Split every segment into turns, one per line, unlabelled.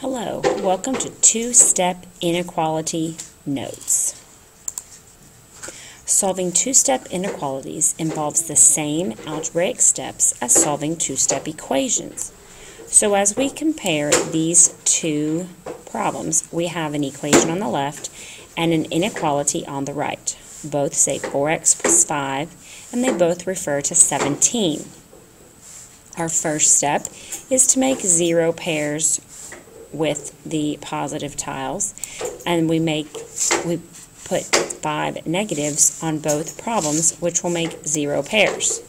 Hello, welcome to two-step inequality notes. Solving two-step inequalities involves the same algebraic steps as solving two-step equations. So as we compare these two problems, we have an equation on the left and an inequality on the right. Both say 4x plus 5, and they both refer to 17. Our first step is to make 0 pairs with the positive tiles, and we put 5 negatives on both problems, which will make 0 pairs.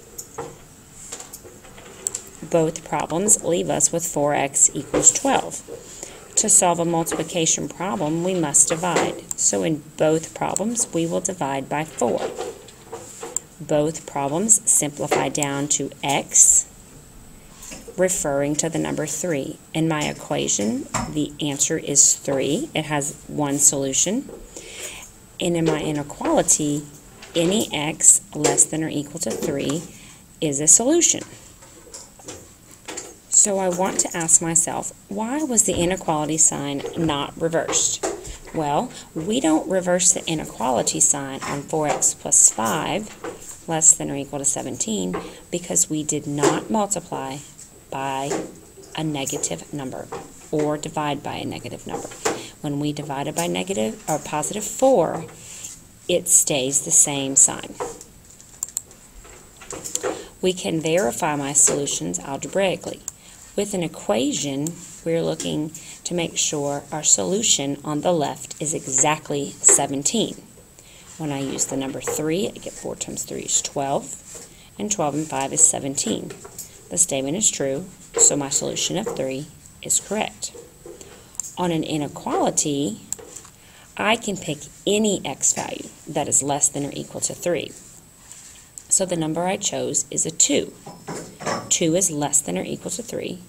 Both problems leave us with 4x equals 12. To solve a multiplication problem, we must divide. So in both problems, we will divide by 4. Both problems simplify down to x, referring to the number 3. In my equation, the answer is 3. It has one solution. And in my inequality, any x less than or equal to 3 is a solution. So I want to ask myself, why was the inequality sign not reversed? Well, we don't reverse the inequality sign on 4x plus 5 less than or equal to 17 because we did not multiply by a negative number or divide by a negative number. When we divide it by negative or positive 4, it stays the same sign. We can verify my solutions algebraically. With an equation, we're looking to make sure our solution on the left is exactly 17. When I use the number 3, I get 4 times 3 is 12, and 12 and 5 is 17. The statement is true, so my solution of 3 is correct. On an inequality, I can pick any x value that is less than or equal to 3. So the number I chose is a 2. 2 is less than or equal to 3,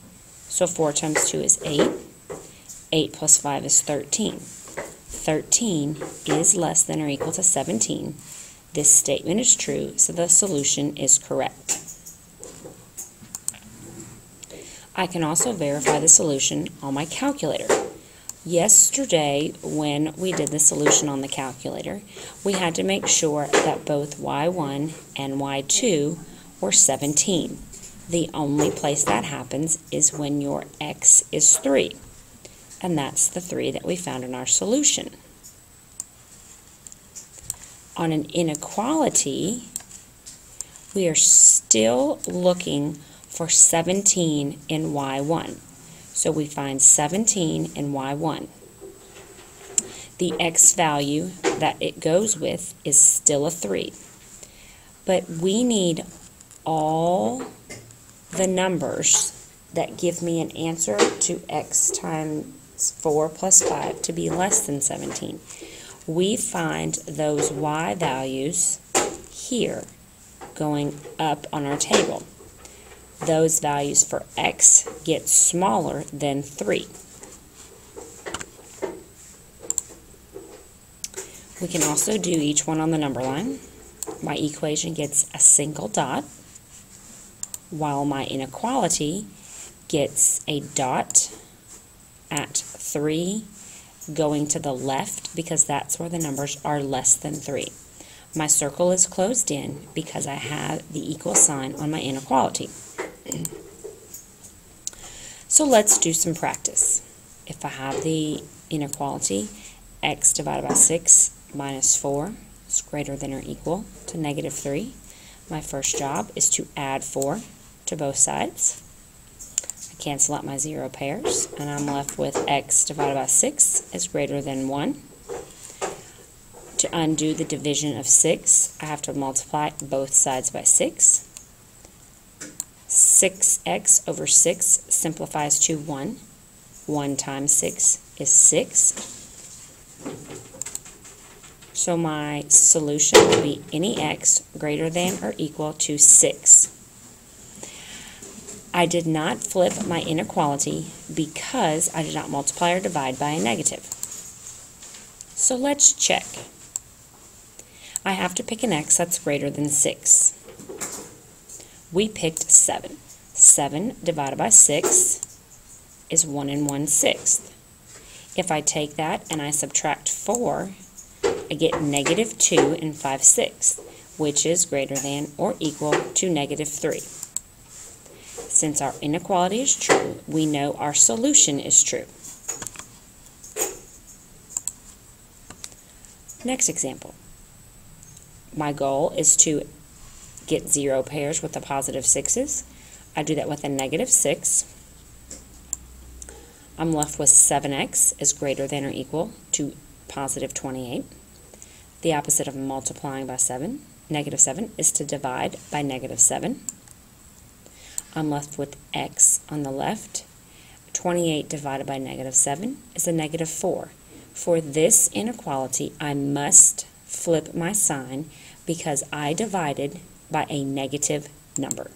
so 4 times 2 is 8. 8 plus 5 is 13. 13 is less than or equal to 17. This statement is true, so the solution is correct. I can also verify the solution on my calculator. Yesterday, when we did the solution on the calculator, we had to make sure that both y1 and y2 were 17. The only place that happens is when your x is 3, and that's the 3 that we found in our solution. On an inequality, we are still looking for 17 in y1. So we find 17 in y1. The x value that it goes with is still a 3. But we need all the numbers that give me an answer to x times 4 plus 5 to be less than 17. We find those y values here going up on our table. Those values for x get smaller than 3. We can also do each one on the number line. My equation gets a single dot, while my inequality gets a dot at 3 going to the left because that's where the numbers are less than 3. My circle is closed in because I have the equal sign on my inequality. So let's do some practice. If I have the inequality, x divided by 6 minus 4 is greater than or equal to negative 3. My first job is to add 4 to both sides. I cancel out my 0 pairs, and I'm left with x divided by 6 is greater than 1. To undo the division of 6, I have to multiply both sides by 6. 6x over 6 simplifies to 1. 1 times 6 is 6. So my solution will be any x greater than or equal to 6. I did not flip my inequality because I did not multiply or divide by a negative. So let's check. I have to pick an x that's greater than 6. We picked 7. 7 divided by 6 is 1 1/6. If I take that and I subtract 4, I get negative 2 and 5/6, which is greater than or equal to negative 3. Since our inequality is true, we know our solution is true. Next example. My goal is to get 0 pairs with the positive 6's. I do that with a negative 6. I'm left with 7x is greater than or equal to positive 28. The opposite of multiplying by negative 7, is to divide by negative 7. I'm left with x on the left. 28 divided by negative 7 is a negative 4. For this inequality, I must flip my sign because I divided by a negative number.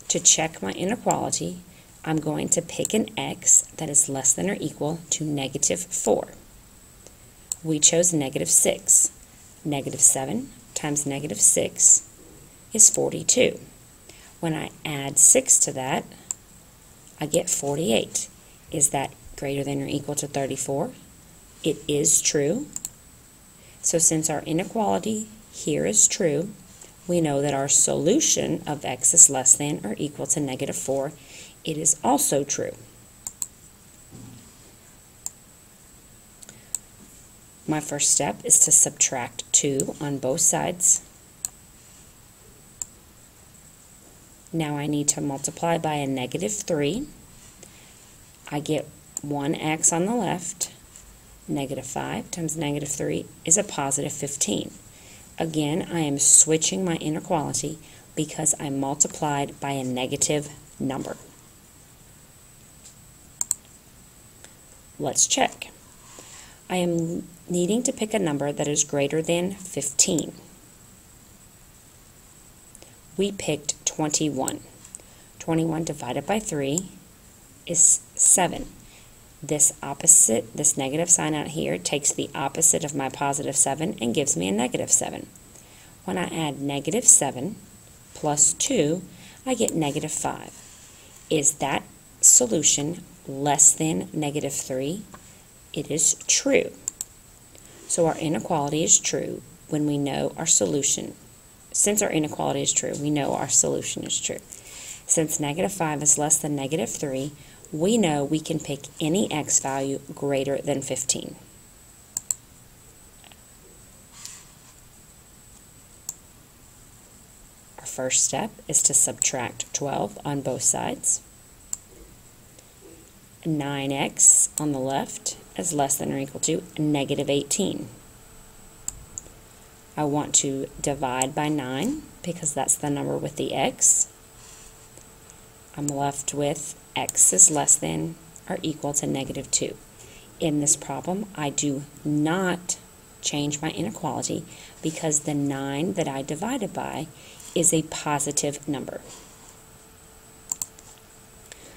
To check my inequality, I'm going to pick an x that is less than or equal to negative 4. We chose negative 6. Negative 7 times negative 6 is 42. When I add 6 to that, I get 48. Is that greater than or equal to 34? It is true. So since our inequality here is true, we know that our solution of x is less than or equal to negative 4. It is also true. My first step is to subtract 2 on both sides. Now I need to multiply by a negative 3. I get 1x on the left. Negative 5 times negative 3 is a positive 15. Again, I am switching my inequality because I multiplied by a negative number. Let's check. I am needing to pick a number that is greater than 15. We picked 21. 21 divided by 3 is 7. This negative sign out here takes the opposite of my positive 7 and gives me a negative 7. When I add negative 7 plus 2, I get negative 5. Is that solution less than negative 3? It is true. So our inequality is true when we know our solution. Since our inequality is true, we know our solution is true. Since negative 5 is less than negative 3, we know we can pick any x value greater than 15. Our first step is to subtract 12 on both sides. 9x on the left is less than or equal to negative 18. I want to divide by 9 because that's the number with the x. I'm left with x is less than or equal to negative 2. In this problem, I do not change my inequality because the 9 that I divided by is a positive number.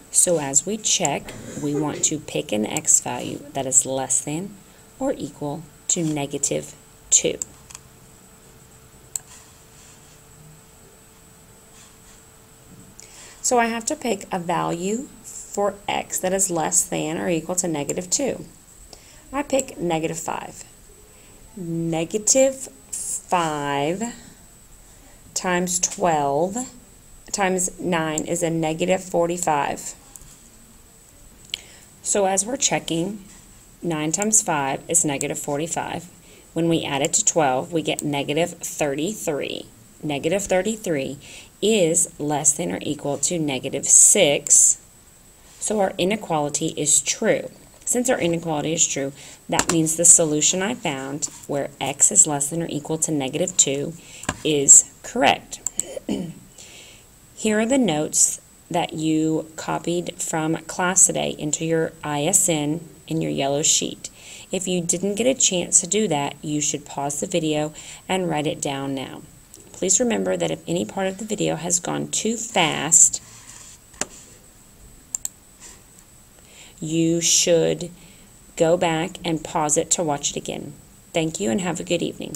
So as we check, we want to pick an x value that is less than or equal to negative 2. So I have to pick a value for x that is less than or equal to negative 2. I pick negative 5. Negative 5 times 12 times 9 is a negative 45. So as we're checking, 9 times 5 is negative 45. When we add it to 12, we get negative 33. Negative 33 is less than or equal to negative 6. So our inequality is true. Since our inequality is true, that means the solution I found, where x is less than or equal to negative 2, is correct. Here are the notes that you copied from class today into your ISN in your yellow sheet. If you didn't get a chance to do that, you should pause the video and write it down now. Please remember that if any part of the video has gone too fast, you should go back and pause it to watch it again. Thank you and have a good evening.